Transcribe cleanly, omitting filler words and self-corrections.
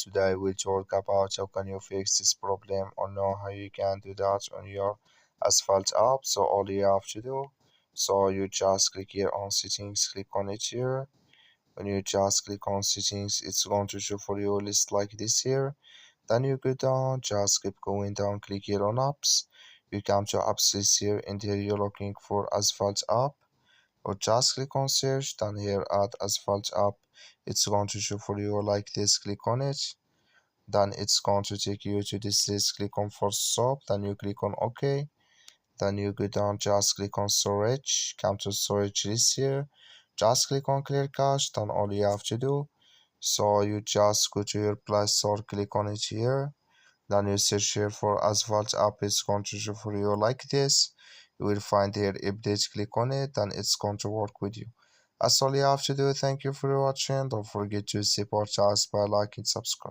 Today we'll talk about how can you fix this problem or know how you can do that on your Asphalt app. So all you have to do, so you just click here on settings, click on it here. When you just click on settings, it's going to show for you a list like this here. Then you go down, just keep going down, click here on apps. You come to apps list here, and here you're looking for Asphalt app, or just click on search. Then here at Asphalt app, it's going to show for you like this. Click on it, then it's going to take you to this list. Click on first stop, then you click on OK. Then you go down, just click on storage, come to storage list here, just click on clear cache. Then all you have to do, so you just go to your Play Store, click on it here, then you search here for Asphalt app. It's going to show for you like this. You will find here update, click on it, then it's going to work with you. That's all you have to do. Thank you for watching. Don't forget to support us by liking, subscribe.